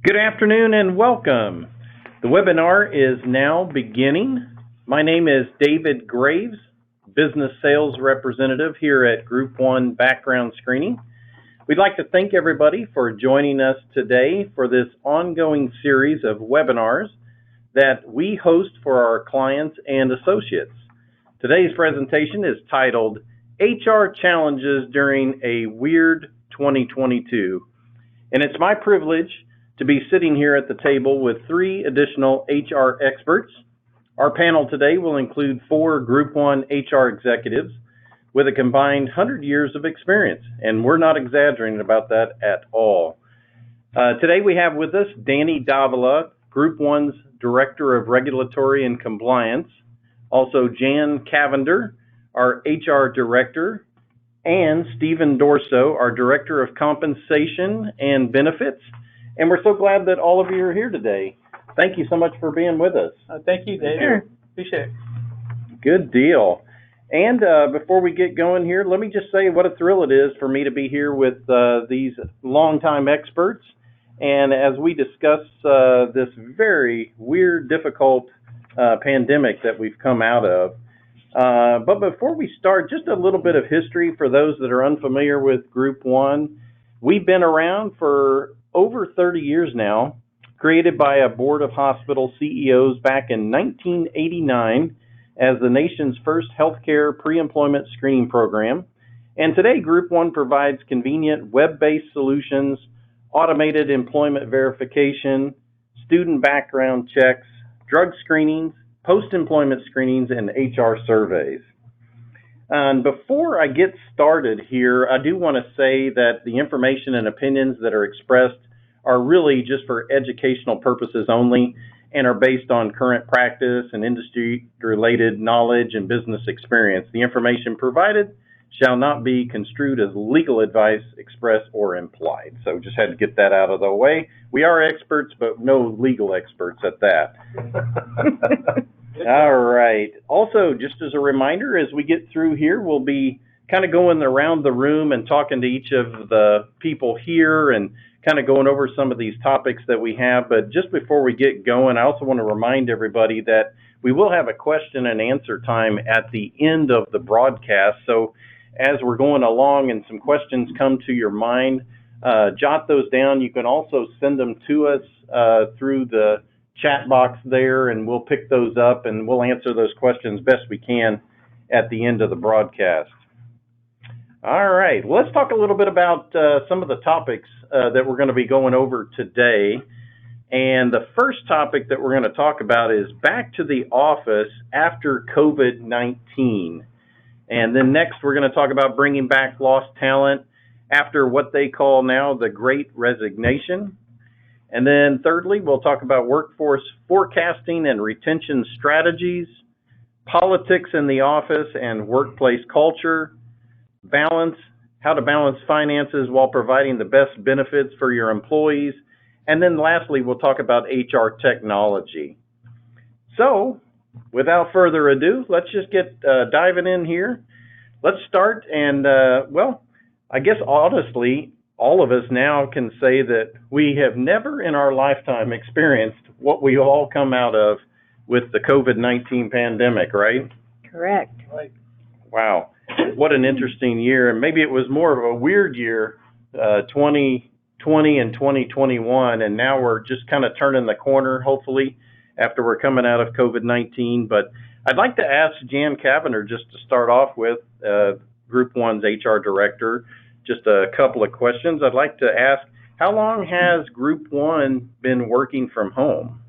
Good afternoon and welcome. The webinar is now beginning. My name is David Graves, Business Sales Representative here at GroupOne Background Screening. We'd like to thank everybody for joining us today for this ongoing series of webinars that we host for our clients and associates. Today's presentation is titled HR Challenges During a Weird 2022. And it's my privilege to be sitting here at the table with three additional HR experts. Our panel today will include 4 GroupOne HR executives with a combined 100 years of experience, and we're not exaggerating about that at all. Today we have with us Danny Davila, GroupOne's Director of Regulatory and Compliance, also Jan Cavender, our HR Director, and Stephen Dorso, our Director of Compensation and Benefits. And we're so glad that all of you are here today. Thank you so much for being with us. Thank you, Dave. Sure. Appreciate it. Good deal. And before we get going here, let me just say what a thrill it is for me to be here with these longtime experts. And as we discuss this very weird, difficult pandemic that we've come out of. But before we start, just a little bit of history for those that are unfamiliar with GroupOne. We've been around for over 30 years now, created by a board of hospital CEOs back in 1989 as the nation's first healthcare pre-employment screening program. And today, GroupOne provides convenient web-based solutions, automated employment verification, student background checks, drug screenings, post-employment screenings, and HR surveys. And before I get started here, I do want to say that the information and opinions that are expressed are really just for educational purposes only and are based on current practice and industry-related knowledge and business experience. The information provided shall not be construed as legal advice expressed or implied. So just had to get that out of the way. We are experts, but no legal experts at that. All right. Also, just as a reminder, as we get through here, we'll be kind of going around the room and talking to each of the people here and kind of going over some of these topics that we have. But just before we get going, I also want to remind everybody that we will have a question and answer time at the end of the broadcast. So as we're going along and some questions come to your mind, jot those down. You can also send them to us through the chat box there, and we'll pick those up and we'll answer those questions best we can at the end of the broadcast. All right, well, let's talk a little bit about some of the topics that we're going to be going over today. And the first topic that we're going to talk about is back to the office after COVID-19. And then next, we're going to talk about bringing back lost talent after what they call now the Great Resignation. And then thirdly, we'll talk about workforce forecasting and retention strategies, politics in the office and workplace culture, how to balance finances while providing the best benefits for your employees. And then lastly, we'll talk about HR technology. So without further ado, let's just get diving in here. Let's start and, I guess honestly, all of us now can say that we have never in our lifetime experienced what we all come out of with the COVID-19 pandemic, right? Correct. Right. Wow. What an interesting year. And maybe it was more of a weird year, 2020 and 2021. And now we're just kind of turning the corner, hopefully, after we're coming out of COVID-19. But I'd like to ask Jan Cavender just to start off with, GroupOne's HR Director, just a couple of questions. I'd like to ask, how long has GroupOne been working from home?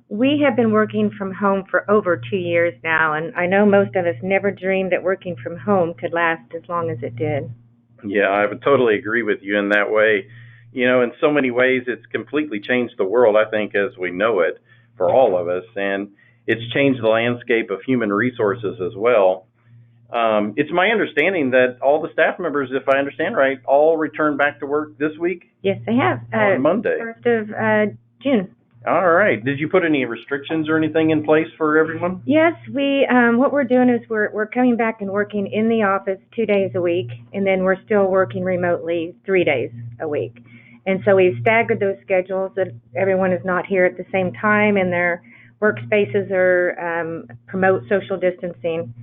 We have been working from home for over 2 years now, and I know most of us never dreamed that working from home could last as long as it did. Yeah, I would totally agree with you in that way. You know, in so many ways, it's completely changed the world, I think, as we know it for all of us, and it's changed the landscape of human resources as well. It's my understanding that all the staff members, if I understand right, all return back to work this week? Yes, they have. On Monday. 1st of June. All right. Did you put any restrictions or anything in place for everyone? Yes, we. What we're doing is we're coming back and working in the office 2 days a week, and then we're still working remotely 3 days a week. And so we've staggered those schedules that everyone is not here at the same time, and their workspaces are promote social distancing.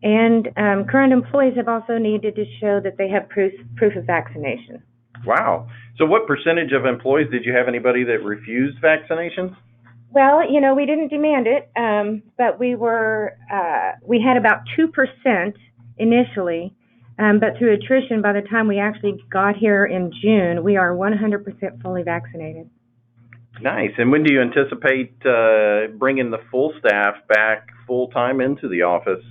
And current employees have also needed to show that they have proof of vaccination. Wow. So what percentage of employees, did you have anybody that refused vaccinations? Well, we didn't demand it, but we had about 2% initially, but through attrition, by the time we actually got here in June, we are 100% fully vaccinated. Nice. And when do you anticipate bringing the full staff back full-time into the office,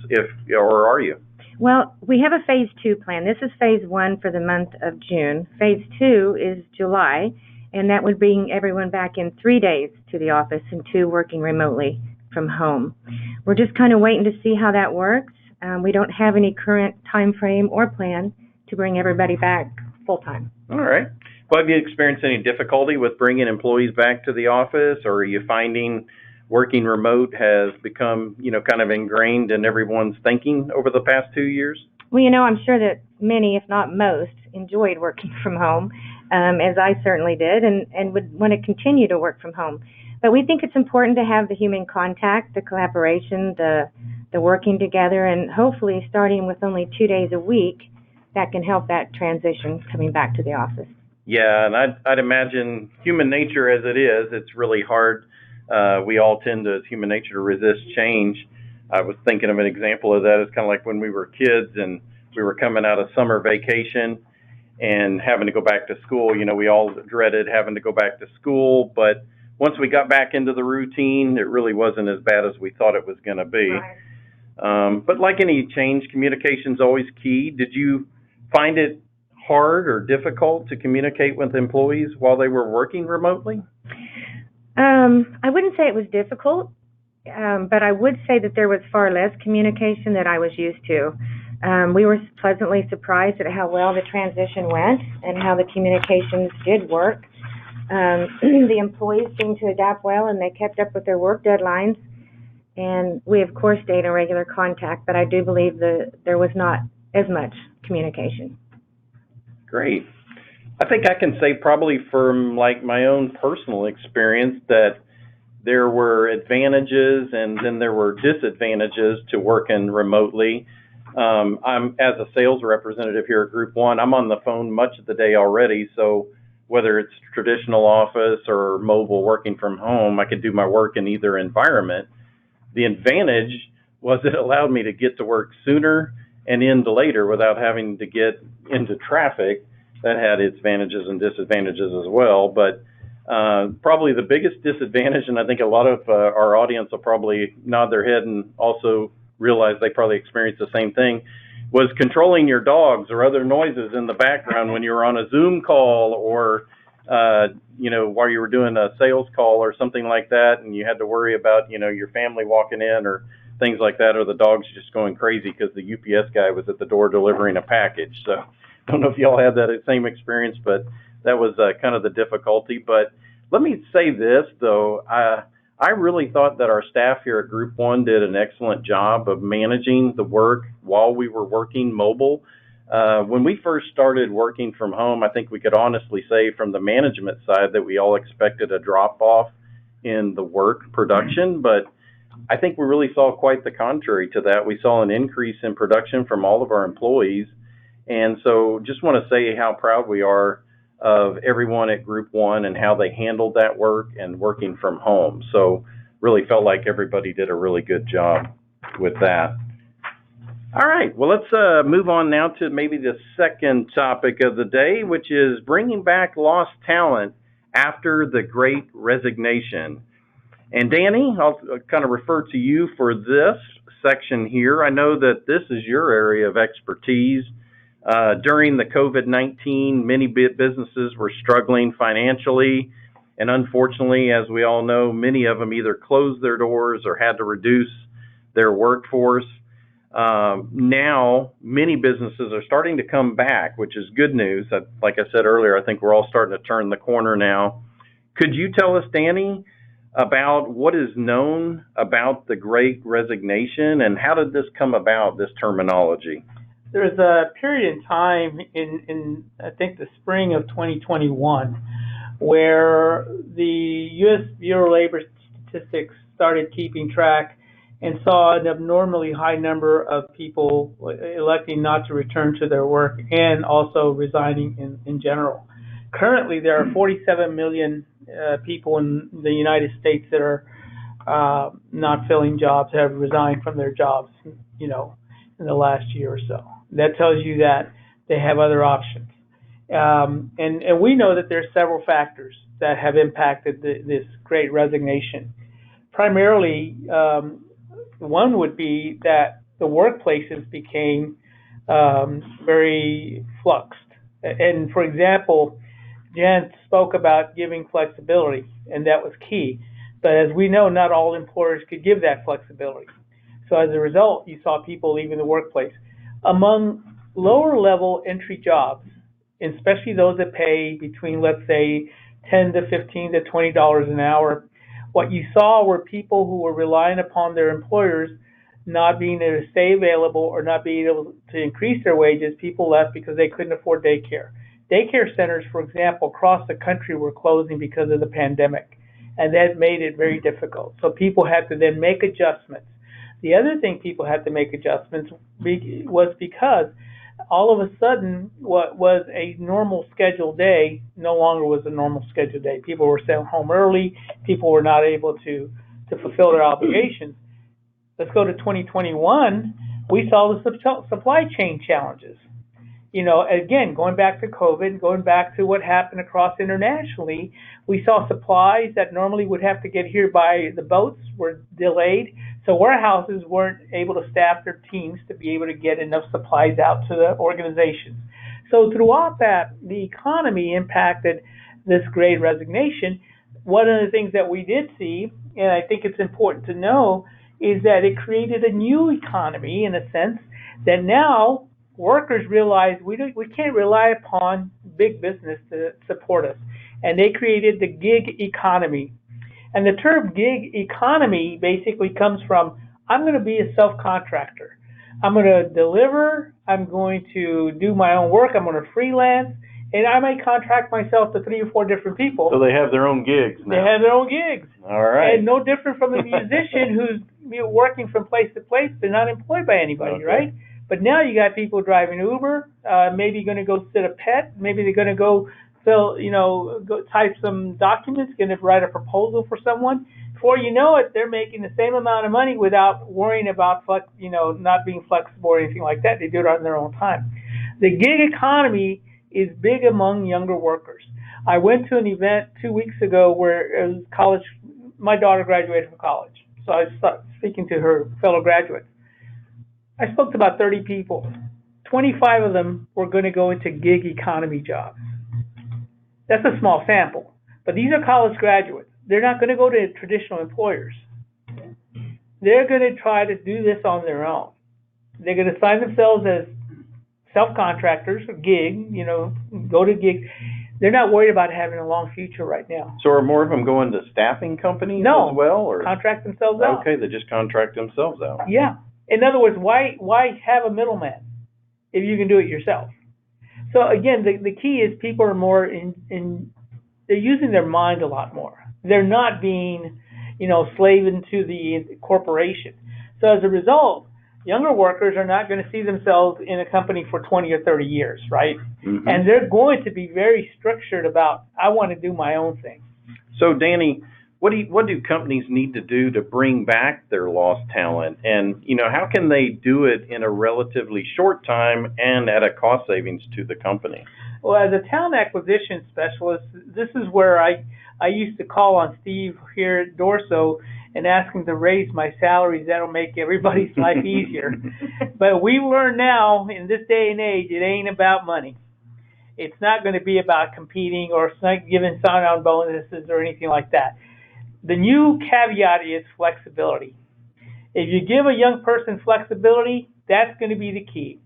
or are you? Well, we have a phase 2 plan. This is phase 1 for the month of June. Phase 2 is July, and that would bring everyone back in 3 days to the office and 2 working remotely from home. We're just kind of waiting to see how that works. We don't have any current time frame or plan to bring everybody back full-time. All right. Well, have you experienced any difficulty with bringing employees back to the office, or are you finding working remote has become, kind of ingrained in everyone's thinking over the past 2 years? Well, I'm sure that many, if not most, enjoyed working from home, as I certainly did, and would want to continue to work from home. But we think it's important to have the human contact, the collaboration, the working together, and hopefully starting with only 2 days a week, that can help that transition coming back to the office. Yeah, and I'd imagine human nature as it is, it's really hard. We all tend to, as human nature, to resist change. I was thinking of an example of that. It's kind of like when we were kids and we were coming out of summer vacation and having to go back to school. We all dreaded having to go back to school, but once we got back into the routine, it really wasn't as bad as we thought it was going to be. Right. But like any change, communication's always key. Did you find it hard or difficult to communicate with employees while they were working remotely? I wouldn't say it was difficult, but I would say that there was far less communication than I was used to. We were pleasantly surprised at how well the transition went and how the communications did work. The employees seemed to adapt well, and they kept up with their work deadlines. And we, of course, stayed in regular contact, but I do believe that there was not as much communication. Great. I think I can say probably from my own personal experience that there were advantages and then there were disadvantages to working remotely. I'm as a sales representative here at GroupOne, I'm on the phone much of the day already, so whether it's traditional office or mobile working from home, I could do my work in either environment. The advantage was it allowed me to get to work sooner and end later without having to get into traffic. That had its advantages and disadvantages as well, but probably the biggest disadvantage, and I think a lot of our audience will probably nod their head and also realize they probably experienced the same thing, was controlling your dogs or other noises in the background when you were on a Zoom call or while you were doing a sales call or something like that, and you had to worry about your family walking in or things like that, or the dogs just going crazy because the UPS guy was at the door delivering a package. So I don't know if y'all had that same experience, but that was kind of the difficulty. But let me say this, though. I really thought that our staff here at GroupOne did an excellent job of managing the work while we were working mobile. When we first started working from home, I think we could honestly say from the management side that we all expected a drop-off in the work production, but I think we really saw quite the contrary to that. We saw an increase in production from all of our employees. And so just want to say how proud we are of everyone at GroupOne and how they handled that work and working from home. So really felt like everybody did a really good job with that. All right, well, let's move on now to maybe the second topic of the day, which is bringing back lost talent after the Great Resignation. And Danny, I'll kind of refer to you for this section here. I know that this is your area of expertise. During the COVID-19, many businesses were struggling financially, and unfortunately, as we all know, many of them either closed their doors or had to reduce their workforce. Now, many businesses are starting to come back, which is good news. Like I said earlier, I think we're all starting to turn the corner now. Could you tell us, Danny, about what is known about the Great Resignation and how did this come about, this terminology? there's a period in time in I think the spring of 2021 where the U.S. Bureau of Labor Statistics started keeping track and saw an abnormally high number of people electing not to return to their work and also resigning in general. Currently, there are 47 million people in the United States that are not filling jobs, have resigned from their jobs, in the last year or so. That tells you that they have other options. And we know that there's several factors that have impacted this Great Resignation. Primarily, one would be that the workplaces became very fluxed. And for example, Jan spoke about giving flexibility, and that was key. But as we know, not all employers could give that flexibility. So as a result, you saw people leaving the workplace. Among lower level entry jobs, especially those that pay between, let's say, $10 to $15 to $20 an hour, what you saw were people who were relying upon their employers not being able to stay available or not being able to increase their wages. People left because they couldn't afford daycare. Daycare centers, for example, across the country were closing because of the pandemic, and that made it very difficult. So people had to then make adjustments. The other thing people had to make adjustments was because all of a sudden what was a normal scheduled day no longer was a normal scheduled day. People were sent home early. People were not able to fulfill their obligations. Let's go to 2021. We saw the supply chain challenges. Again, going back to COVID, going back to what happened across internationally, we saw supplies that normally would have to get here by the boats were delayed. So warehouses weren't able to staff their teams to be able to get enough supplies out to the organizations. So throughout that, the economy impacted this Great Resignation. One of the things that we did see, and I think it's important to know, is that it created a new economy in a sense that now workers realize we can't rely upon big business to support us. And they created the gig economy. And the term gig economy basically comes from, I'm going to be a self-contractor. I'm going to deliver, I'm going to do my own work, I'm going to freelance, and I may contract myself to 3 or 4 different people. So they have their own gigs now. They have their own gigs. All right. And no different from a musician who's working from place to place. They're not employed by anybody, Okay. right? But now you got people driving Uber, maybe going to go sit a pet, maybe they're going to go go type some documents, going to write a proposal for someone. Before you know it, they're making the same amount of money without worrying about not being flexible or anything like that. They do it on their own time. The gig economy is big among younger workers. I went to an event 2 weeks ago where it was college. My daughter graduated from college, so I was speaking to her fellow graduates. I spoke to about 30 people. 25 of them were going to go into gig economy jobs. That's a small sample, but these are college graduates. They're not going to go to traditional employers. They're going to try to do this on their own. They're going to sign themselves as self-contractors or gig, go to gigs. They're not worried about having a long future right now. So are more of them going to staffing companies No, as well? Or contract themselves out. Okay, they just contract themselves out. Yeah. In other words, why have a middleman if you can do it yourself? So again, the key is people are more they're using their mind a lot more. They're not being, slaving to the corporation. So as a result, younger workers are not going to see themselves in a company for 20 or 30 years, right? Mm-hmm. And they're going to be very structured about, I want to do my own thing. So Danny, what do companies need to do to bring back their lost talent? And, how can they do it in a relatively short time and at a cost savings to the company? Well, as a talent acquisition specialist, this is where I used to call on Steve here at Dorso and ask him to raise my salaries. That'll make everybody's life easier. But we learn now, in this day and age, it ain't about money. It's not going to be about competing or giving sign-on bonuses or anything like that. The new caveat is flexibility. If you give a young person flexibility, that's going to be the key.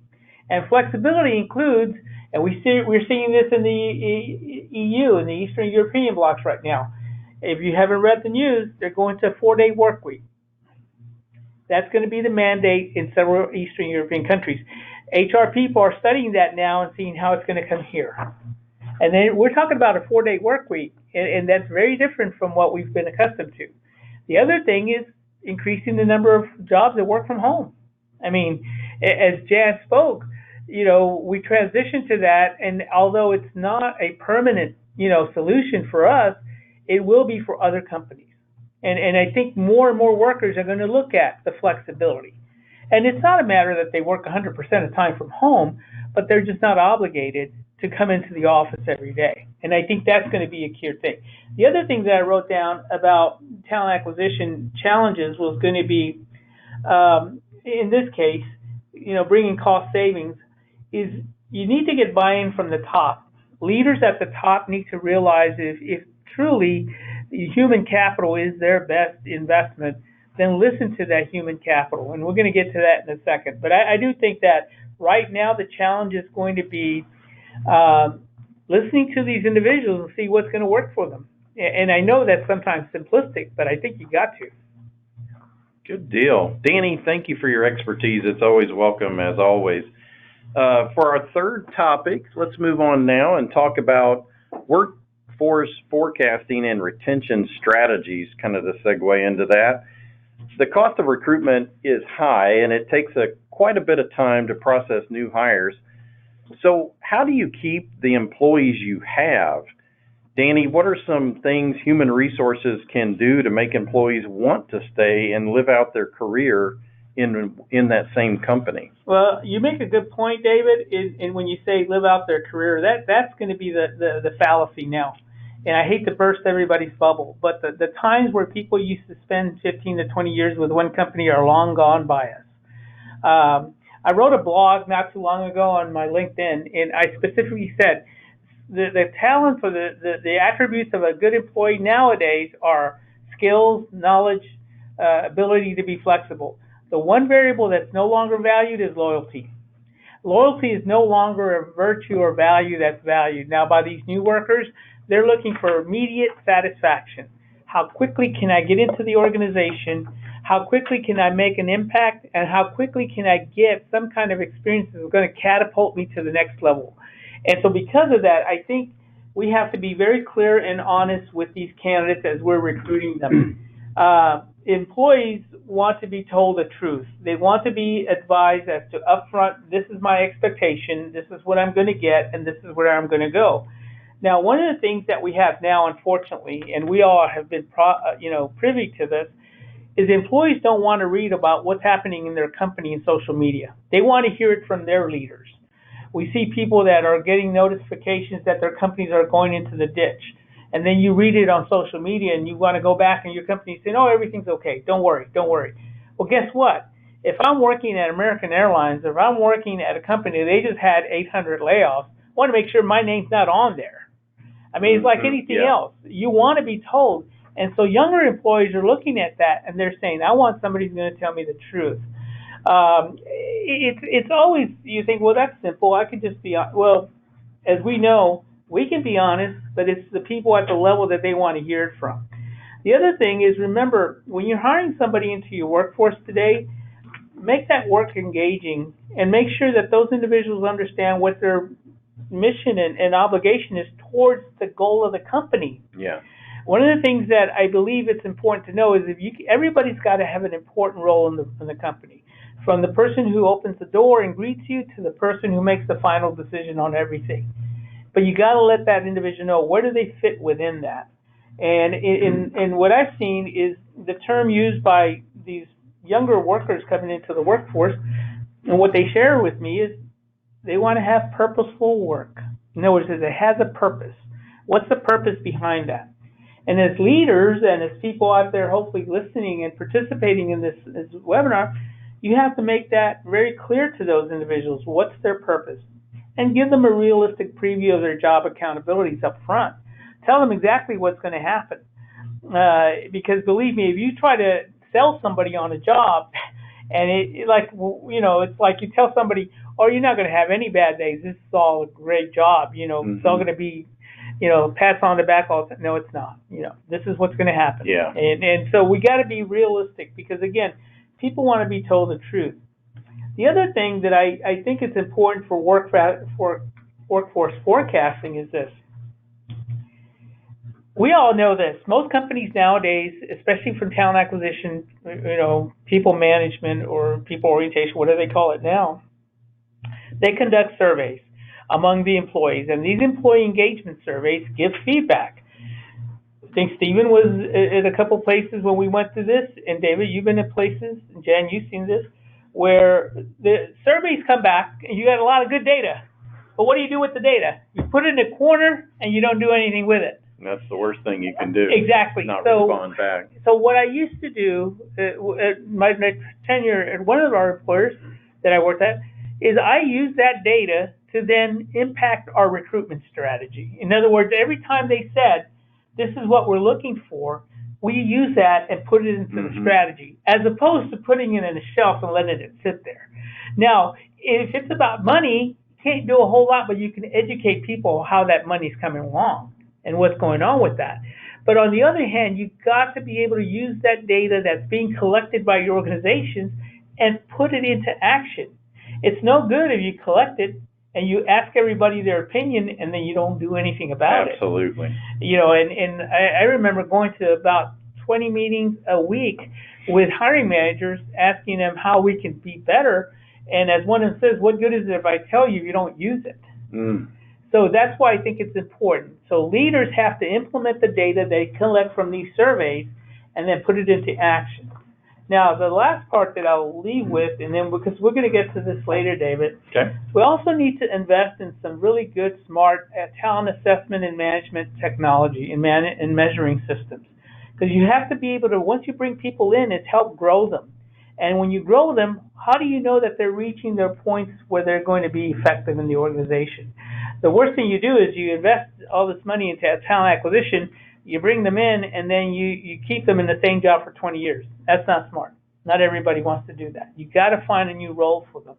And flexibility includes, and we're seeing this in the EU, in the Eastern European blocs right now. If you haven't read the news, they're going to a 4-day work week. That's going to be the mandate in several Eastern European countries. HR people are studying that now and seeing how it's going to come here. And then we're talking about a 4-day work week, and that's very different from what we've been accustomed to. The other thing is increasing the number of jobs that work from home. I mean, as Jan spoke, we transitioned to that, and although it's not a permanent, solution for us, it will be for other companies. And I think more and more workers are going to look at the flexibility. And it's not a matter that they work 100% of the time from home, but they're just not obligated to come into the office every day. And I think that's going to be a key thing. The other thing that I wrote down about talent acquisition challenges was going to be, in this case, bringing cost savings, is you need to get buy-in from the top. Leaders at the top need to realize if truly human capital is their best investment, then listen to that human capital. And we're going to get to that in a second. But I do think that right now the challenge is going to be listening to these individuals and see what's going to work for them. And I know that's sometimes simplistic, but I think you got to. Good deal. Danny, thank you for your expertise. It's always welcome, as always. For our third topic, let's move on now and talk about workforce forecasting and retention strategies, kind of the segue into that. The cost of recruitment is high, and it takes quite a bit of time to process new hires. So how do you keep the employees you have? Danny, what are some things human resources can do to make employees want to stay and live out their career in that same company? Well, you make a good point, David, and when you say live out their career, that's going to be the fallacy now. And I hate to burst everybody's bubble, but the times where people used to spend 15 to 20 years with one company are long gone by us. I wrote a blog not too long ago on my LinkedIn, and I specifically said the talents or the attributes of a good employee nowadays are skills, knowledge, ability to be flexible. The one variable that's no longer valued is loyalty. Loyalty is no longer a virtue or value that's valued. Now, by these new workers, they're looking for immediate satisfaction. How quickly can I get into the organization? How quickly can I make an impact? And how quickly can I get some kind of experience that's going to catapult me to the next level? And so because of that, I think we have to be very clear and honest with these candidates as we're recruiting them. Employees want to be told the truth. They want to be advised as to upfront, this is my expectation, this is what I'm going to get, and this is where I'm going to go. Now, one of the things that we have now, unfortunately, and we all have been privy to this, is employees don't want to read about what's happening in their company in social media. They want to hear it from their leaders. We see people that are getting notifications that their companies are going into the ditch. And then you read it on social media and you want to go back and your company saying, oh, everything's okay. Don't worry. Well, guess what? If I'm working at American Airlines, or if I'm working at a company, they just had 800 layoffs, I want to make sure my name's not on there. I mean, it's like anything else. You want to be told. And so younger employees are looking at that and they're saying, I want somebody who's going to tell me the truth. It's always, you think, well, that's simple. I could just be, well, as we know, we can be honest, but it's the people at the level that they want to hear it from. The other thing is, remember, when you're hiring somebody into your workforce today, make that work engaging and make sure that those individuals understand what their mission and obligation is towards the goal of the company. Yeah. One of the things that I believe it's important to know is everybody's got to have an important role in the company, from the person who opens the door and greets you to the person who makes the final decision on everything. But you got to let that individual know where do they fit within that. And what I've seen is the term used by these younger workers coming into the workforce, and what they share with me is they want to have purposeful work. In other words, it has a purpose. What's the purpose behind that? And as leaders and as people out there hopefully listening and participating in this webinar, you have to make that very clear to those individuals. What's their purpose? And give them a realistic preview of their job accountabilities up front. Tell them exactly what's going to happen. Because believe me, if you try to sell somebody on a job, and it's like you tell somebody, oh, you're not going to have any bad days. This is all a great job. It's all going to be, pats on the back. No, it's not. This is what's going to happen. Yeah. And so we got to be realistic because, again, people want to be told the truth. The other thing that I think is important for workforce forecasting is this. We all know this. Most companies nowadays, especially from talent acquisition, people management or people orientation, whatever they call it now, they conduct surveys among the employees, and these employee engagement surveys give feedback. I think Stephen was at a couple places when we went through this, and David, you've been at places, and Jan, you've seen this, where the surveys come back and you got a lot of good data. But what do you do with the data? You put it in a corner and you don't do anything with it. That's the worst thing you can do. Exactly. Not respond back. So what I used to do at my tenure at one of our employers that I worked at is I used that data to then impact our recruitment strategy. In other words, every time they said, this is what we're looking for, we use that and put it into the strategy, as opposed to putting it in a shelf and letting it sit there. Now, if it's about money, you can't do a whole lot, but you can educate people how that money's coming along and what's going on with that. But on the other hand, you've got to be able to use that data that's being collected by your organizations and put it into action. It's no good if you collect it and you ask everybody their opinion and then you don't do anything about it. Absolutely. And I remember going to about 20 meetings a week with hiring managers, asking them how we can be better. And as one of them says, what good is it if I tell you don't use it? So that's why I think it's important. So leaders have to implement the data they collect from these surveys and then put it into action. Now, the last part that I'll leave with, and then because we're going to get to this later, David, we also need to invest in some really good, smart talent assessment and management technology and measuring systems. Because you have to be able to, once you bring people in, it's help grow them. And when you grow them, how do you know that they're reaching their points where they're going to be effective in the organization? The worst thing you do is you invest all this money into talent acquisition, you bring them in, and then you keep them in the same job for 20 years. That's not smart. Not everybody wants to do that. You got to find a new role for them.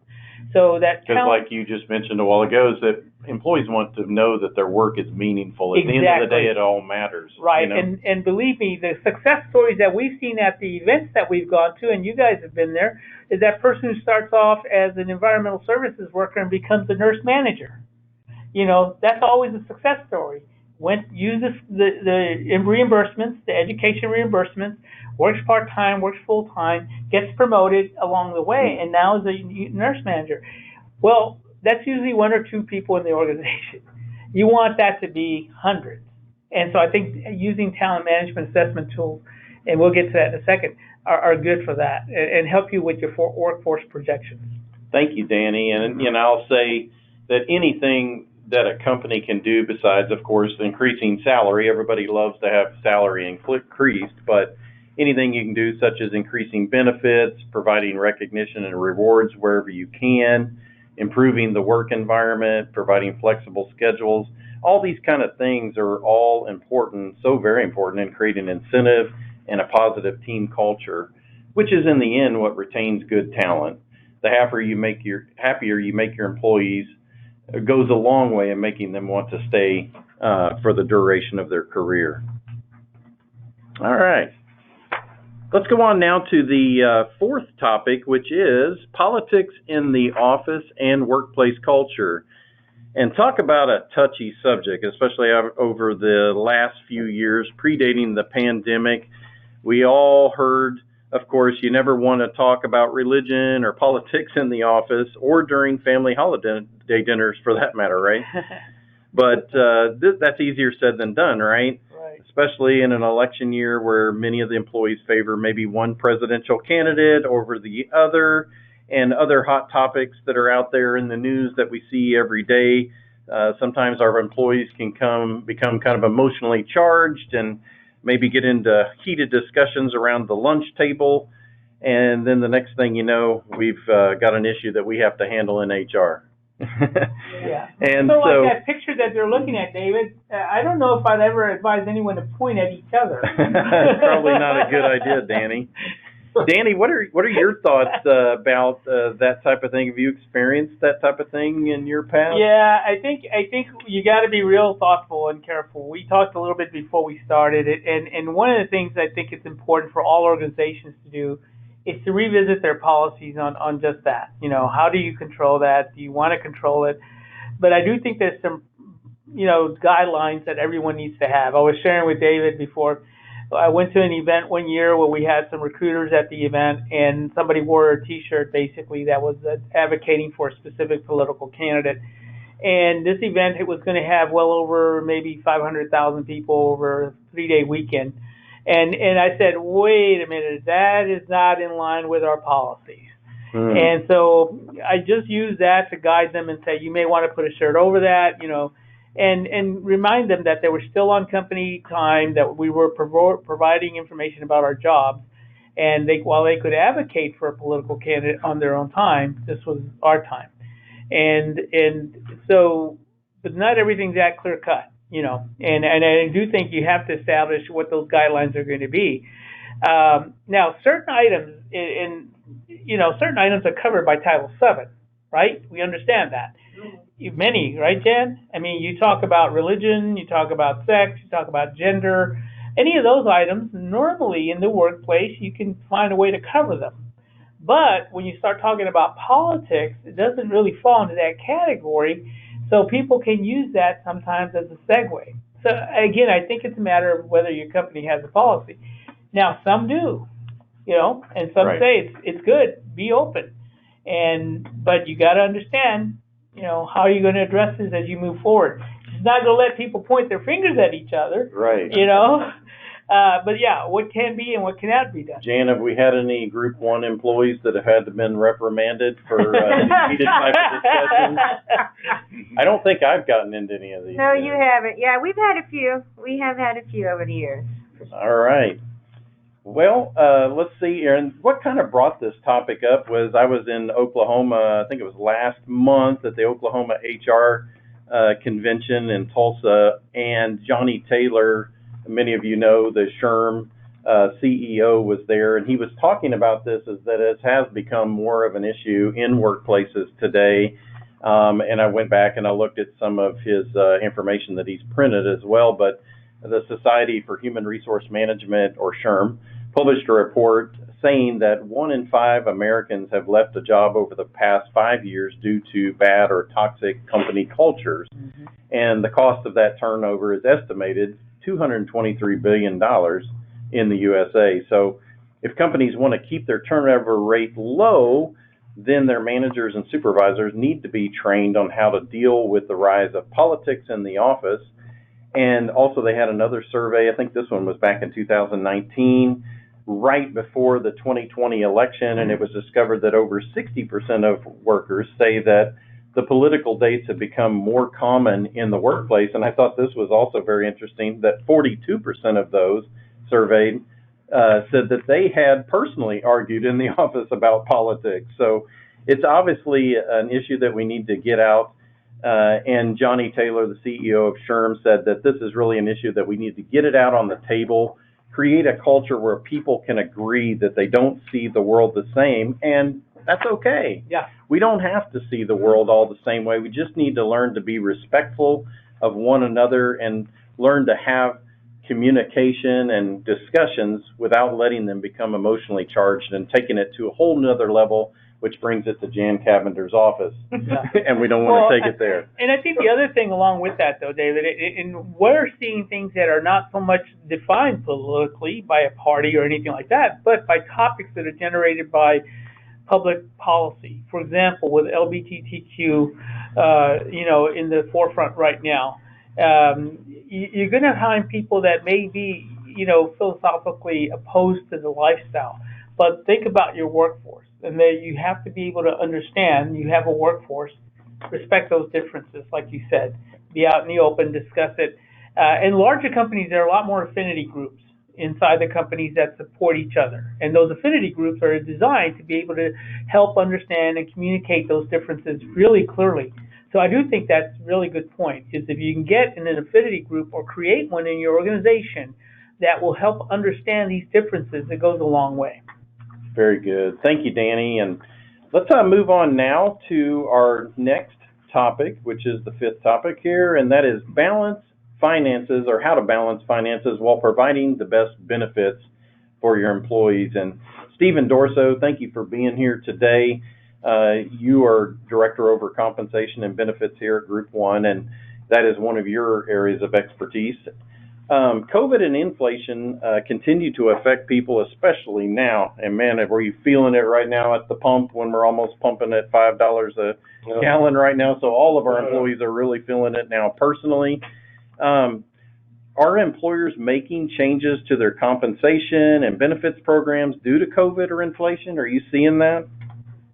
So that because like you just mentioned a while ago, is that employees want to know that their work is meaningful. At the end of the day, it all matters. Right, and believe me, the success stories that we've seen at the events that we've gone to, and you guys have been there, is that person who starts off as an environmental services worker and becomes a nurse manager. That's always a success story. Uses the reimbursements, the education reimbursements, works part-time, works full-time, gets promoted along the way, and now is a nurse manager. Well, that's usually one or two people in the organization. You want that to be hundreds. And so I think using talent management assessment tools, and we'll get to that in a second, are good for that and help you with your workforce projections. Thank you, Danny. And I'll say that anything that a company can do besides, of course, increasing salary. Everybody loves to have salary increased, but anything you can do such as increasing benefits, providing recognition and rewards wherever you can, improving the work environment, providing flexible schedules, all these kind of things are all important, so very important in creating incentive and a positive team culture, which is in the end what retains good talent. The happier you make your employees, it goes a long way in making them want to stay for the duration of their career. All right. Let's go on now to the fourth topic, which is politics in the office and workplace culture. And talk about a touchy subject, especially over the last few years predating the pandemic. We all heard, of course, you never want to talk about religion or politics in the office or during family holiday dinners for that matter, right? But that's easier said than done, right? Right. Especially in an election year where many of the employees favor maybe one presidential candidate over the other, and other hot topics that are out there in the news that we see every day. Sometimes our employees can become kind of emotionally charged and maybe get into heated discussions around the lunch table, and then the next thing you know, we've got an issue that we have to handle in HR. Yeah. And so like that picture that they're looking at, David, I don't know if I'd ever advise anyone to point at each other. Probably not a good idea, Danny. Danny, what are your thoughts about that type of thing? Have you experienced that type of thing in your past? Yeah, I think you got to be real thoughtful and careful. We talked a little bit before we started it, and one of the things I think it's important for all organizations to do is to revisit their policies on just that. How do you control that? Do you want to control it? But I do think there's some, guidelines that everyone needs to have. I was sharing with David before. I went to an event one year where we had some recruiters at the event, and somebody wore a T-shirt basically that was advocating for a specific political candidate. And this event, it was going to have well over maybe 500,000 people over a 3-day weekend. And I said, wait a minute, that is not in line with our policies. And so I just used that to guide them and say, you may want to put a shirt over that, and remind them that they were still on company time, that we were providing information about our jobs. And while they could advocate for a political candidate on their own time, this was our time. And so, but not everything's that clear cut, and I do think you have to establish what those guidelines are going to be. Now, certain items certain items are covered by Title VII, right? We understand that. Many, right, Jan? I mean, you talk about religion, you talk about sex, you talk about gender. Any of those items, normally in the workplace, you can find a way to cover them. But when you start talking about politics, it doesn't really fall into that category. So people can use that sometimes as a segue. So again, I think it's a matter of whether your company has a policy. Now, some do, and some say it's good. Be open, but you got to understand, how are you going to address this as you move forward? It's not going to let people point their fingers at each other, right? But yeah, what can be and what cannot be done. Jan, have we had any GroupOne employees that have had to been reprimanded for heated type of discussions? I don't think I've gotten into any of these. No, you haven't. Yeah, we've had a few. We have had a few over the years. All right. Well, let's see, Aaron, what kind of brought this topic up was I was in Oklahoma, I think it was last month at the Oklahoma HR convention in Tulsa, and Johnny Taylor, many of you know, the SHRM CEO, was there, and he was talking about this, is that it has become more of an issue in workplaces today. And I went back and I looked at some of his information that he's printed as well, but the Society for Human Resource Management, or SHRM, published a report saying that 1 in 5 Americans have left a job over the past 5 years due to bad or toxic company cultures. And the cost of that turnover is estimated $223 billion in the USA. So if companies want to keep their turnover rate low, then their managers and supervisors need to be trained on how to deal with the rise of politics in the office. And also they had another survey, I think this one was back in 2019, right before the 2020 election, and it was discovered that over 60% of workers say that the political dates have become more common in the workplace. And I thought this was also very interesting, that 42% of those surveyed said that they had personally argued in the office about politics. So it's obviously an issue that we need to get out. And Johnny Taylor, the CEO of SHRM, said that this is really an issue that we need to get it out on the table, create a culture where people can agree that they don't see the world the same, and that's okay. Yeah. We don't have to see the world all the same way. We just need to learn to be respectful of one another and learn to have communication and discussions without letting them become emotionally charged and taking it to a whole nother level, which brings it to Jan Cavender's office. And we don't want to take it there. And I think the other thing along with that, though, David, we're seeing things that are not so much defined politically by a party or anything like that, but by topics that are generated by public policy. For example, with LGBTQ, in the forefront right now, you're going to find people that may be, philosophically opposed to the lifestyle. But think about your workforce, and that you have to be able to understand you have a workforce, respect those differences, like you said, be out in the open, discuss it. In larger companies, there are a lot more affinity groups inside the companies that support each other. And those affinity groups are designed to be able to help understand and communicate those differences really clearly. So I do think that's a really good point, is if you can get in an affinity group or create one in your organization that will help understand these differences, it goes a long way. Very good. Thank you, Danny. And let's move on now to our next topic, which is the 5th topic here, and that is balance finances, or how to balance finances while providing the best benefits for your employees. And Stephen Dorso, thank you for being here today. You are Director over Compensation and Benefits here at GroupOne, and that is one of your areas of expertise. COVID and inflation continue to affect people, especially now. And man, are you feeling it right now at the pump when we're almost pumping at $5 a gallon right now? So all of our employees are really feeling it now personally. Are employers making changes to their compensation and benefits programs due to COVID or inflation? Are you seeing that?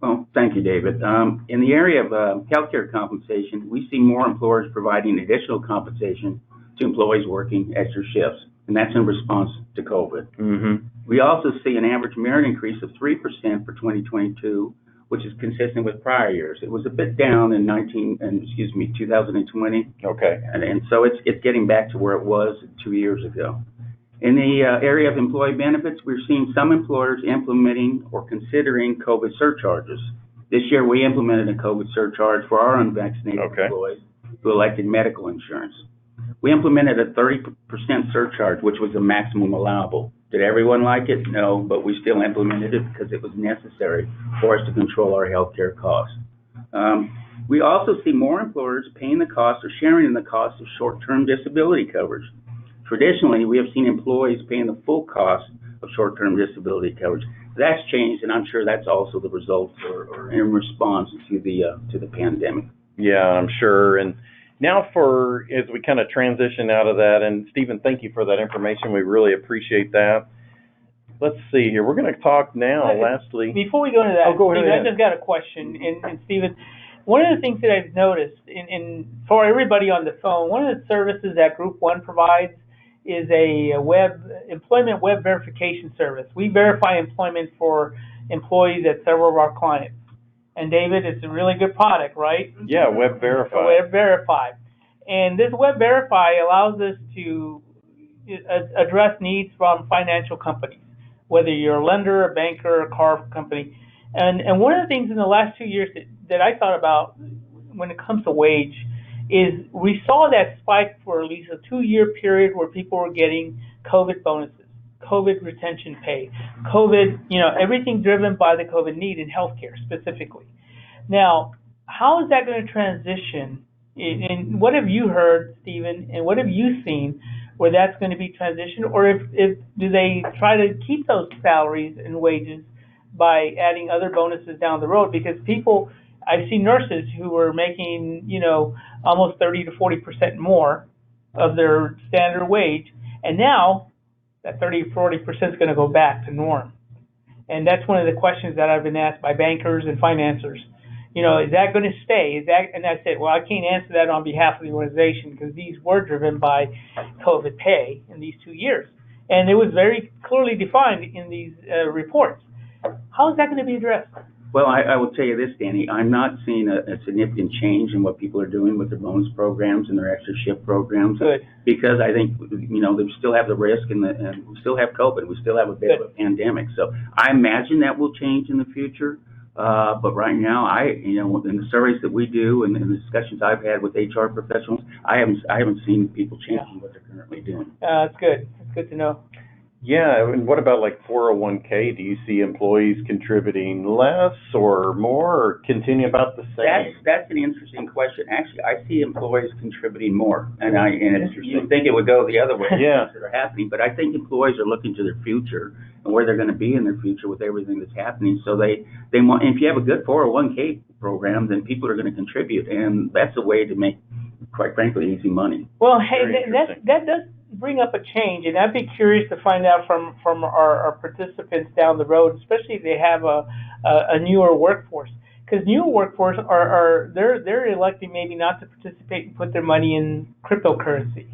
Well, thank you, David. In the area of healthcare compensation, we see more employers providing additional compensation to employees working extra shifts, and that's in response to COVID. Mm-hmm. We also see an average merit increase of 3% for 2022, which is consistent with prior years. It was a bit down in 2020. Okay. And so it's getting back to where it was 2 years ago. In the area of employee benefits, we're seeing some employers implementing or considering COVID surcharges. This year, we implemented a COVID surcharge for our unvaccinated employees who elected medical insurance. We implemented a 30% surcharge, which was the maximum allowable. Did everyone like it? No, but we still implemented it because it was necessary for us to control our health care costs. We also see more employers paying the cost or sharing in the cost of short-term disability coverage. Traditionally, we have seen employees paying the full cost of short-term disability coverage. That's changed, and I'm sure that's also the result or in response to the pandemic. Yeah, I'm sure. And now as we kind of transition out of that, and Stephen, thank you for that information. We really appreciate that. Let's see here. We're going to talk now, lastly. Before we go into that, go ahead. Stephen, I just got a question. And Stephen, one of the things that I've noticed, for everybody on the phone, one of the services that GroupOne provides is a employment web verification service. We verify employment for employees at several of our clients. And David, it's a really good product, right? Yeah, Web Verify. Web Verify. And this Web Verify allows us to address needs from financial companies, whether you're a lender, a banker, a car company. And one of the things in the last 2 years that I thought about when it comes to wage is we saw that spike for at least a 2-year period where people were getting COVID bonuses, COVID retention pay, COVID, everything driven by the COVID need in healthcare specifically. Now, how is that going to transition? And what have you heard, Stephen, and what have you seen where that's going to be transitioned? Or if do they try to keep those salaries and wages by adding other bonuses down the road? Because I've seen nurses who were making, almost 30 to 40% more of their standard wage, and now that 30 to 40% is going to go back to norm. And that's one of the questions that I've been asked by bankers and financiers. Is that going to stay? And I said, well, I can't answer that on behalf of the organization because these were driven by COVID pay in these 2 years. And it was very clearly defined in these reports. How is that going to be addressed? Well, I will tell you this, Danny. I'm not seeing a significant change in what people are doing with their bonus programs and their extra shift programs. Good. Because I think, they still have the risk and we still have COVID. We still have a bit of a pandemic. So I imagine that will change in the future. But right now, in the surveys that we do and in the discussions I've had with HR professionals, I haven't seen people changing what they're currently doing. That's good. It's good to know. Yeah, and what about like 401k? Do you see employees contributing less or more, or continue about the same? That's an interesting question. Actually, I see employees contributing more, and you think it would go the other way. Yeah, that are happening, but I think employees are looking to their future and where they're going to be in their future with everything that's happening. So they want. And if you have a good 401k program, then people are going to contribute, and that's a way to make, quite frankly, easy money. Well, hey, that does bring up a change, and I'd be curious to find out from our participants down the road, especially if they have a newer workforce, because newer workforce they're electing maybe not to participate and put their money in cryptocurrency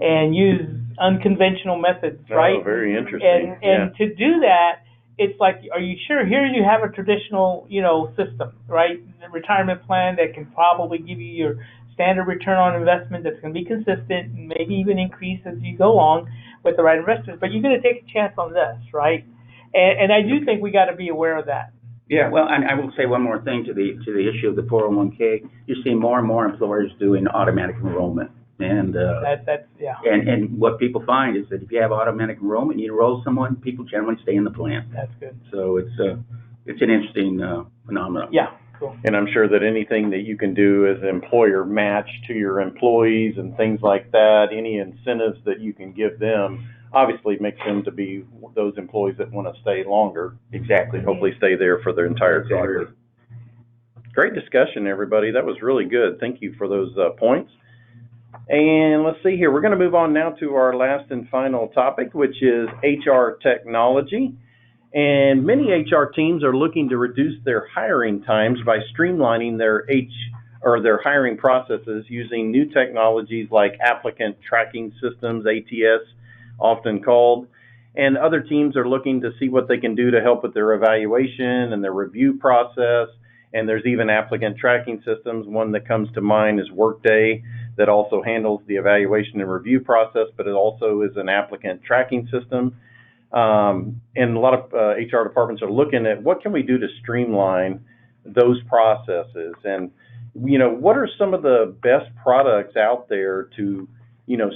and use unconventional methods, right? Oh, very interesting. And to do that, it's like, are you sure? Here you have a traditional, system, right? The retirement plan that can probably give you your standard return on investment that's going to be consistent and maybe even increase as you go along with the right investors. But you're going to take a chance on this, right? And I do think we got to be aware of that. Yeah, well, and I will say one more thing to the issue of the 401k. You're seeing more and more employers doing automatic enrollment. And and what people find is that if you have automatic enrollment, you enroll someone, people generally stay in the plan. That's good. So it's an interesting phenomenon. Yeah, cool. And I'm sure that anything that you can do as an employer match to your employees and things like that, any incentives that you can give them, obviously makes them to be those employees that want to stay longer. Exactly. Hopefully stay there for their entire career. Great discussion, everybody. That was really good. Thank you for those points. And let's see here. We're going to move on now to our last and final topic, which is HR technology. And many HR teams are looking to reduce their hiring times by streamlining their hiring processes using new technologies like applicant tracking systems, ATS, often called. And other teams are looking to see what they can do to help with their evaluation and their review process. And there's even applicant tracking systems. One that comes to mind is Workday, that also handles the evaluation and review process, but it also is an applicant tracking system. And a lot of HR departments are looking at what can we do to streamline those processes, and what are some of the best products out there to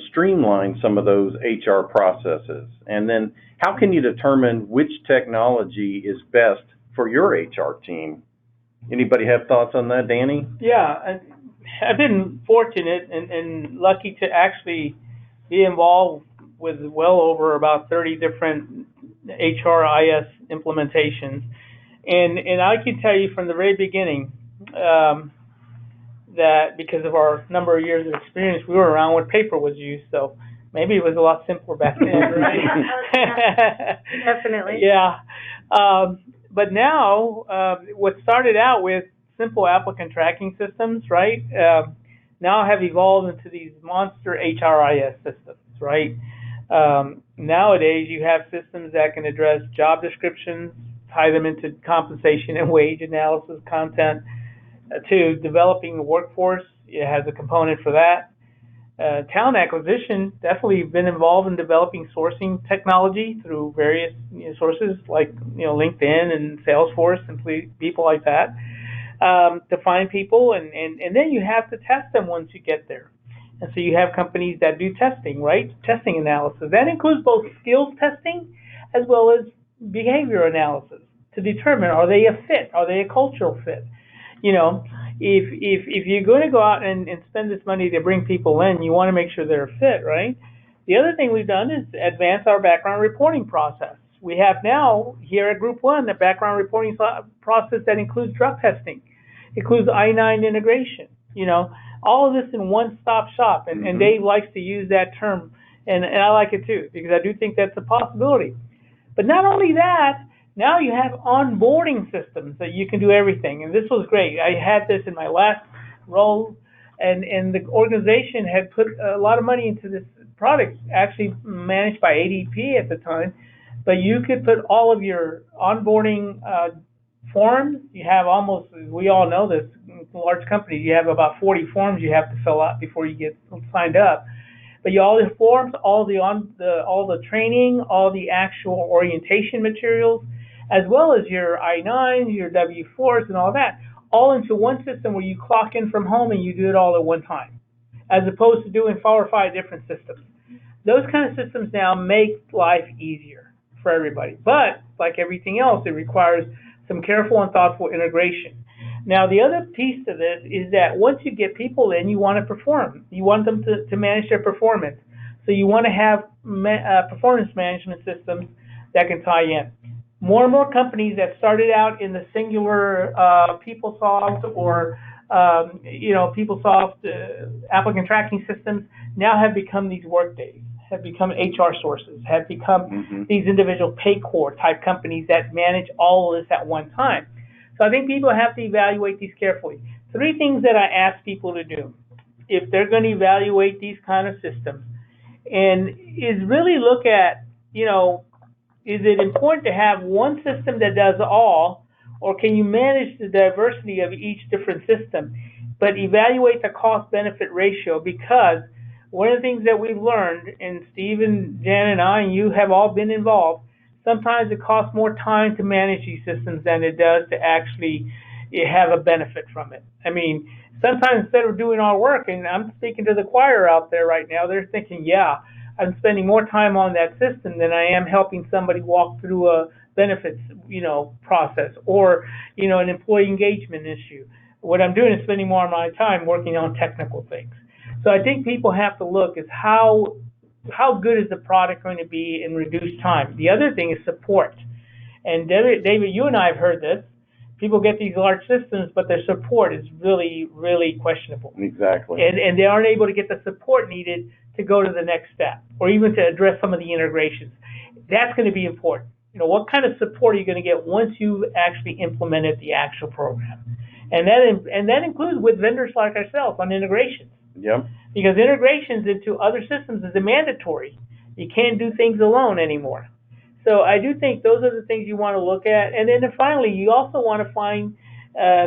streamline some of those HR processes, and then how can you determine which technology is best for your HR team? Anybody have thoughts on that, Danny? Yeah, I've been fortunate and lucky to actually be involved with well over about 30 different HRIS implementations. And I can tell you from the very beginning that because of our number of years of experience, we were around when paper was used, so maybe it was a lot simpler back then, right? Definitely. Yeah. But now, what started out with simple applicant tracking systems, right, now have evolved into these monster HRIS systems, right? Nowadays, you have systems that can address job descriptions, tie them into compensation and wage analysis content, to developing the workforce. It has a component for that. Talent acquisition, definitely been involved in developing sourcing technology through various sources like LinkedIn and Salesforce and people like that, to find people, and then you have to test them once you get there. And so you have companies that do testing, right? Testing analysis. That includes both skills testing as well as behavior analysis to determine, are they a fit? Are they a cultural fit? If you're going to go out and spend this money to bring people in, you want to make sure they're a fit, right? The other thing we've done is advance our background reporting process. We have now here at GroupOne a background reporting process that includes drug testing, includes I-9 integration, all of this in one-stop shop. And Dave likes to use that term, and I like it too, because I do think that's a possibility. But not only that, now you have onboarding systems that you can do everything. And this was great. I had this in my last role, and the organization had put a lot of money into this product, actually managed by ADP at the time. But you could put all of your onboarding forms. You have almost, we all know this, large companies, you have about 40 forms you have to fill out before you get signed up. But all the forms, all the training, all the actual orientation materials, as well as your I-9s, your W-4s, and all that, all into one system where you clock in from home and you do it all at one time, as opposed to doing 4 or 5 different systems. Those kind of systems now make life easier for everybody. But like everything else, it requires some careful and thoughtful integration. Now, the other piece to this is that once you get people in, you want to perform. You want them to manage their performance. So you want to have performance management systems that can tie in. More and more companies that started out in the singular PeopleSoft or PeopleSoft applicant tracking systems now have become these Workdays, have become HR sources, have become these individual Paycor type companies that manage all of this at one time. So I think people have to evaluate these carefully. 3 things that I ask people to do if they're going to evaluate these kind of systems, and is really look at, is it important to have one system that does all, or can you manage the diversity of each different system, but evaluate the cost-benefit ratio? Because one of the things that we've learned, and Steve and Jan and I and you have all been involved, sometimes it costs more time to manage these systems than it does to actually, you have a benefit from it. I mean, sometimes instead of doing all work, and I'm speaking to the choir out there right now, they're thinking, yeah, I'm spending more time on that system than I am helping somebody walk through a benefits, process, or, an employee engagement issue. What I'm doing is spending more of my time working on technical things. So I think people have to look at how good is the product going to be in reduced time. The other thing is support. And David, you and I have heard this. People get these large systems, but their support is really, really questionable. Exactly. And they aren't able to get the support needed to go to the next step, or even to address some of the integrations. That's going to be important. What kind of support are you going to get once you've actually implemented the actual program? And that includes with vendors like ourselves on integrations. Yep. Because integrations into other systems is a mandatory. You can't do things alone anymore. So I do think those are the things you want to look at. And then finally, you also want to find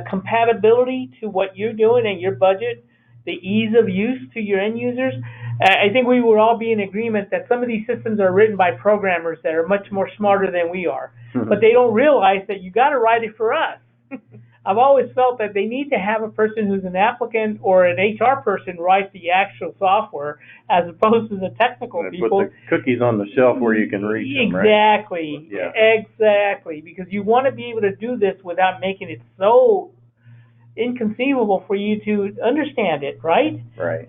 compatibility to what you're doing and your budget, the ease of use to your end users. I think we would all be in agreement that some of these systems are written by programmers that are much more smarter than we are. Mm-hmm. But they don't realize that you got to write it for us. I've always felt that they need to have a person who's an applicant or an HR person write the actual software as opposed to the technical people. Put the cookies on the shelf where you can reach them, right? Exactly. Yeah. Exactly. Because you want to be able to do this without making it so inconceivable for you to understand it, right? Right.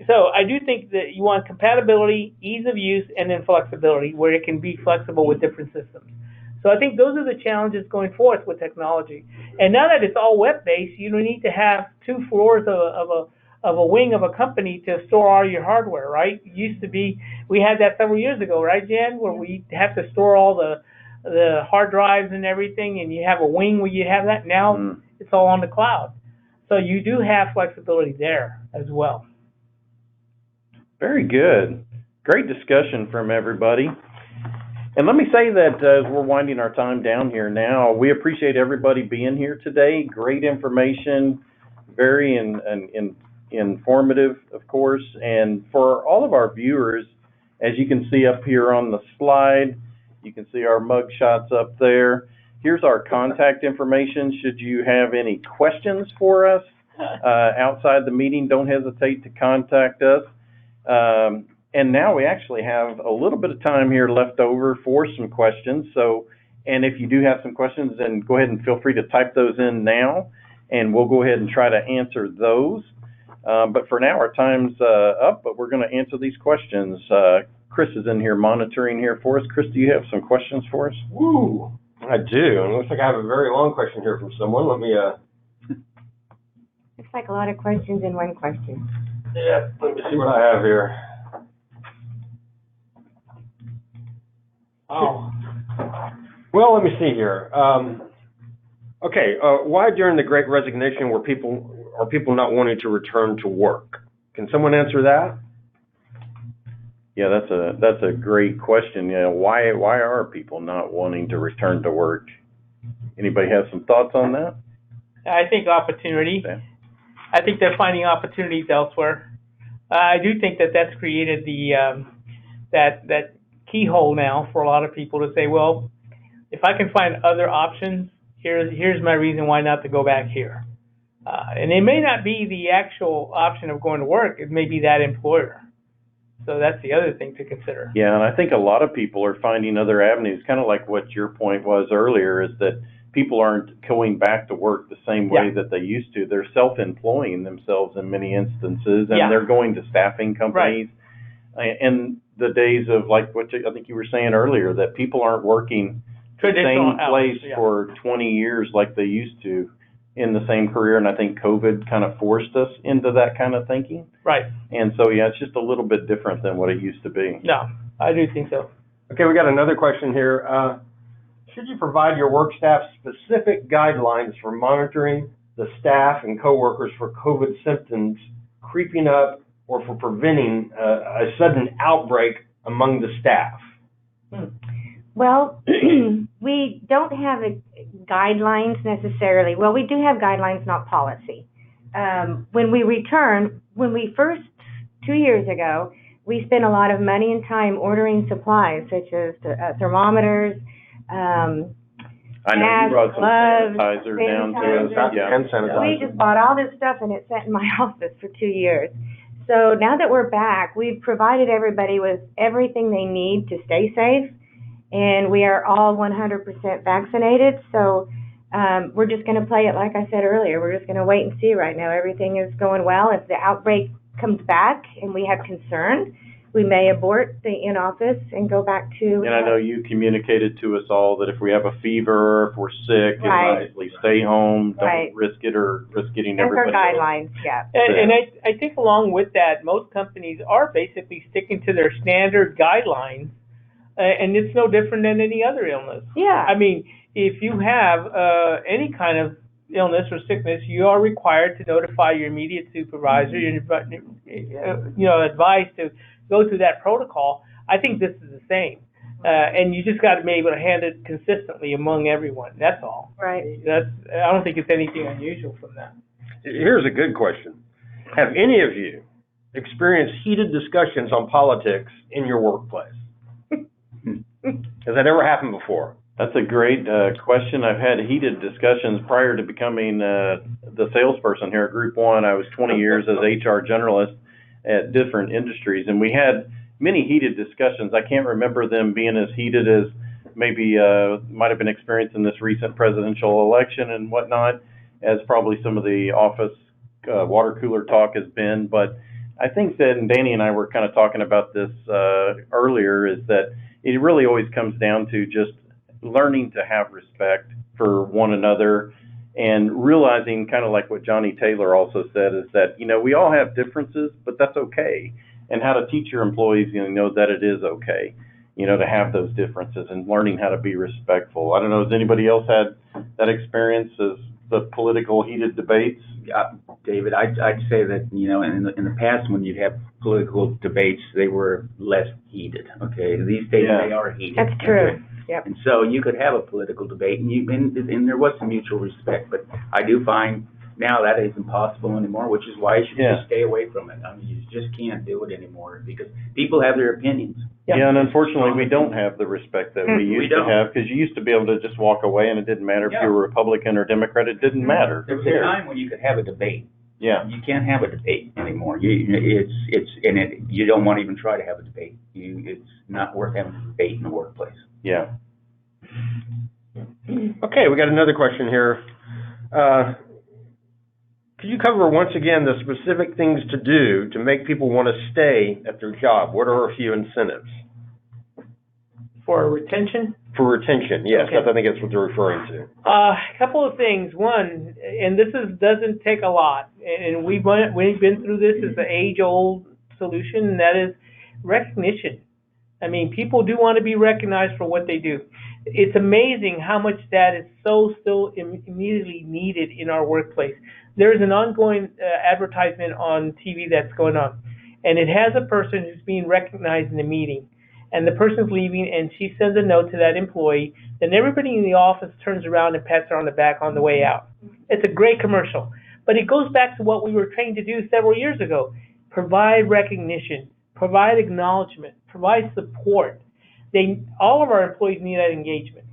So I do think that you want compatibility, ease of use, and then flexibility where it can be flexible with different systems. So I think those are the challenges going forth with technology. And now that it's all web-based, you don't need to have 2 floors of a wing of a company to store all your hardware, right? It used to be, we had that several years ago, right, Jan, where we have to store all the hard drives and everything, and you have a wing where you have that. Now it's all on the cloud. So you do have flexibility there as well. Very good. Great discussion from everybody. And let me say that as we're winding our time down here now, we appreciate everybody being here today. Great information, very informative, of course. And for all of our viewers, as you can see up here on the slide, you can see our mug shots up there. Here's our contact information. Should you have any questions for us outside the meeting, don't hesitate to contact us. And now we actually have a little bit of time here left over for some questions. So, and if you do have some questions, then go ahead and feel free to type those in now, and we'll go ahead and try to answer those. But for now, our time's up, but we're going to answer these questions. Chris is in here monitoring here for us. Chris, do you have some questions for us? Woo, I do. And it looks like I have a very long question here from someone. Let me, Looks like a lot of questions in one question. Yeah, let me see what I have here. Oh. Well, let me see here. Okay, why during the Great Resignation are people not wanting to return to work? Can someone answer that? Yeah, that's a great question. Why are people not wanting to return to work? Anybody have some thoughts on that? I think opportunity. Okay. I think they're finding opportunities elsewhere. I do think that's created the that keyhole now for a lot of people to say, well, if I can find other options, here's my reason why not to go back here. And it may not be the actual option of going to work. It may be that employer. So that's the other thing to consider. Yeah, and I think a lot of people are finding other avenues, kind of like what your point was earlier, is that people aren't going back to work the same way that they used to. They're self-employing themselves in many instances, and they're going to staffing companies. Right. And the days of, like what I think you were saying earlier, that people aren't working the same place for 20 years like they used to in the same career. And I think COVID kind of forced us into that kind of thinking. Right. And so, yeah, it's just a little bit different than what it used to be. No, I do think so. Okay, we got another question here. Should you provide your work staff specific guidelines for monitoring the staff and coworkers for COVID symptoms creeping up or for preventing a sudden outbreak among the staff? Well, we don't have guidelines necessarily. Well, we do have guidelines, not policy. When we first, 2 years ago, we spent a lot of money and time ordering supplies such as thermometers, I know you brought some gloves, sanitizer down to us. sanitizer. Yeah. Hand sanitizer. We just bought all this stuff and it sat in my office for 2 years. So now that we're back, we've provided everybody with everything they need to stay safe, and we are all 100% vaccinated. So we're just going to play it like I said earlier. We're just going to wait and see right now. Everything is going well. If the outbreak comes back and we have concern, we may abort the in-office and go back to... And I know you communicated to us all that if we have a fever, if we're sick, Right. advise stay home, don't Right. risk it or risk getting That's our everybody else. guidelines, yeah. And I think along with that, most companies are basically sticking to their standard guidelines, and it's no different than any other illness. Yeah. I mean, if you have any kind of illness or sickness, you are required to notify your immediate supervisor, advised to go through that protocol. I think this is the same. And you just got to be able to handle it consistently among everyone. That's all. Right. I don't think it's anything unusual from that. Here's a good question. Have any of you experienced heated discussions on politics in your workplace? Has that ever happened before? That's a great question. I've had heated discussions prior to becoming the salesperson here at GroupOne. I was 20 years as HR generalist at different industries, and we had many heated discussions. I can't remember them being as heated as maybe might have been experienced in this recent presidential election and whatnot, as probably some of the office water cooler talk has been. But I think that, and Danny and I were kind of talking about this earlier, is that it really always comes down to just learning to have respect for one another and realizing, kind of like what Johnny Taylor also said, is that, we all have differences, but that's okay. And how to teach your employees, that it is okay, to have those differences and learning how to be respectful. I don't know, has anybody else had that experience as the political heated debates? David, I'd say that, in the past when you'd have political debates, they were less heated, okay? These days they are heated. That's true. Okay? Yep. And so you could have a political debate, and there was some mutual respect, but I do find now that isn't possible anymore, which is why you should just stay away from it. I mean, you just can't do it anymore because people have their opinions. Yeah, and unfortunately, we don't have the respect that we used to have, because you used to be able to just walk away and it didn't matter if you were Republican or Democrat. It didn't matter. There was a time when you could have a debate. Yeah. You can't have a debate anymore. You don't want to even try to have a debate. It's not worth having a debate in the workplace. Yeah. Okay, we got another question here. Could you cover once again the specific things to do to make people want to stay at their job? What are a few incentives? For retention? For retention, yes. Okay. I think that's what they're referring to. A couple of things. One, and this doesn't take a lot, and we've been through this. It's an age-old solution, and that is recognition. I mean, people do want to be recognized for what they do. It's amazing how much that is still immediately needed in our workplace. There's an ongoing advertisement on TV that's going on, and it has a person who's being recognized in a meeting, and the person's leaving, and she sends a note to that employee. Then everybody in the office turns around and pats her on the back on the way out. It's a great commercial, but it goes back to what we were trained to do several years ago: provide recognition, provide acknowledgement, provide support. All of our employees need that engagement.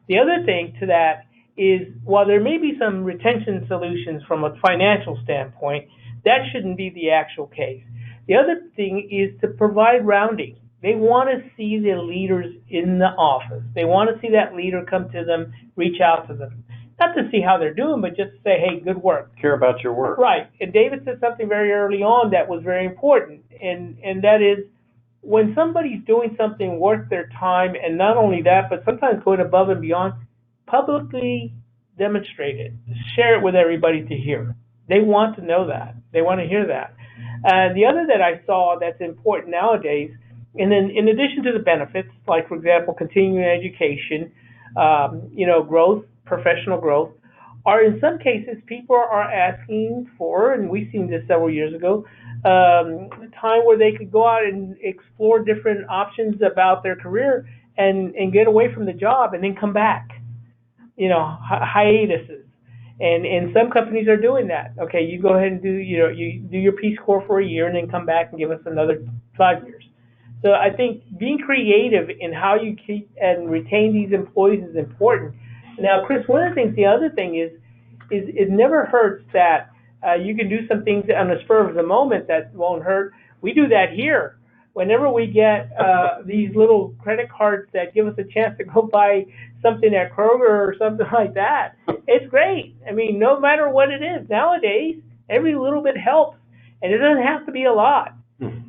The other thing to that is, while there may be some retention solutions from a financial standpoint, that shouldn't be the actual case. The other thing is to provide rounding. They want to see the leaders in the office. They want to see that leader come to them, reach out to them. Not to see how they're doing, but just to say, hey, good work. Care about your work. Right. And David said something very early on that was very important, and that is, when somebody's doing something worth their time, and not only that, but sometimes going above and beyond, publicly demonstrate it. Share it with everybody to hear. They want to know that. They want to hear that. The other that I saw that's important nowadays, and then in addition to the benefits, like, for example, continuing education, growth, professional growth, are in some cases people are asking for, and we've seen this several years ago, a time where they could go out and explore different options about their career and get away from the job and then come back. Hiatuses. And some companies are doing that. Okay, you go ahead and you do your Peace Corps for a year and then come back and give us another 5 years. So I think being creative in how you keep and retain these employees is important. Now, Chris, one of the things, the other thing is it never hurts that you can do some things on the spur of the moment that won't hurt. We do that here. Whenever we get these little credit cards that give us a chance to go buy something at Kroger or something like that, it's great. I mean, no matter what it is, nowadays, every little bit helps, and it doesn't have to be a lot.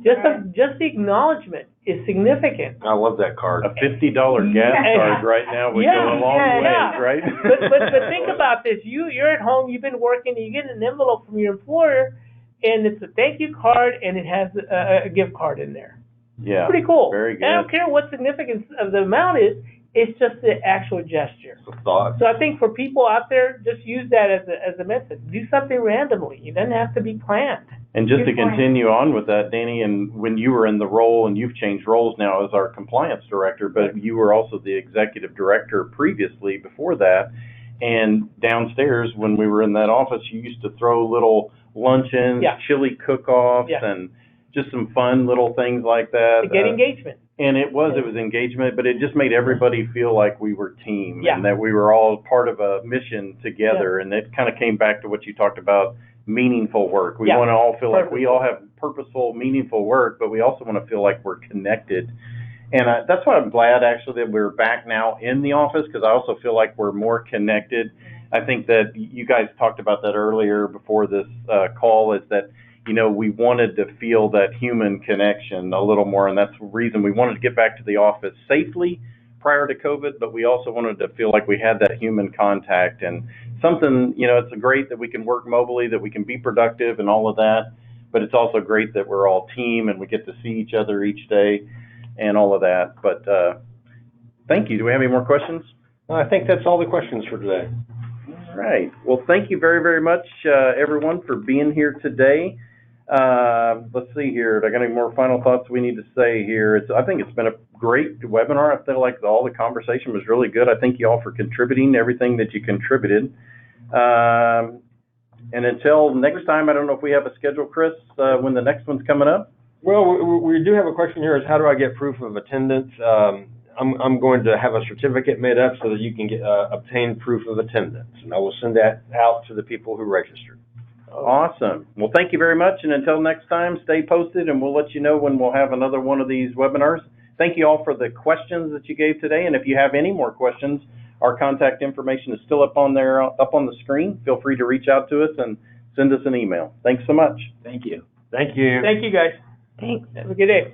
Just the acknowledgement is significant. I love that card. A $50 gas card right now would go a long way, right? But think about this. You're at home, you've been working, and you get an envelope from your employer, and it's a thank you card, and it has a gift card in there. Yeah. Pretty cool. Very good. I don't care what significance of the amount is, it's just the actual gesture. It's a thought. So I think for people out there, just use that as a method. Do something randomly. It doesn't have to be planned. And just to continue on with that, Danny, and when you were in the role, and you've changed roles now as our compliance director, but you were also the executive director previously before that. And downstairs, when we were in that office, you used to throw little luncheons, chili cook-offs, and just some fun little things like that. To get engagement. And it was engagement, but it just made everybody feel like we were a team and that we were all part of a mission together. And it kind of came back to what you talked about, meaningful work. We want to all feel like we all have purposeful, meaningful work, but we also want to feel like we're connected. And that's why I'm glad, actually, that we're back now in the office, because I also feel like we're more connected. I think that you guys talked about that earlier before this call, is that, you know, we wanted to feel that human connection a little more, and that's the reason we wanted to get back to the office safely prior to COVID, but we also wanted to feel like we had that human contact and something, you know, it's great that we can work mobily, that we can be productive and all of that, but it's also great that we're all team and we get to see each other each day and all of that. But thank you. Do we have any more questions? I think that's all the questions for today. All right. Well, thank you very, very much, everyone, for being here today. Let's see here. Do I got any more final thoughts we need to say here? I think it's been a great webinar. I feel like all the conversation was really good. I thank you all for contributing everything that you contributed. And until next time, I don't know if we have a schedule, Chris, when the next one's coming up. Well, we do have a question here, is how do I get proof of attendance? I'm going to have a certificate made up so that you can obtain proof of attendance, and I will send that out to the people who registered. Awesome. Well, thank you very much, and until next time, stay posted, and we'll let you know when we'll have another one of these webinars. Thank you all for the questions that you gave today, and if you have any more questions, our contact information is still up on the screen. Feel free to reach out to us and send us an email. Thanks so much. Thank you. Thank you. Thank you, guys. Thanks. Have a good day.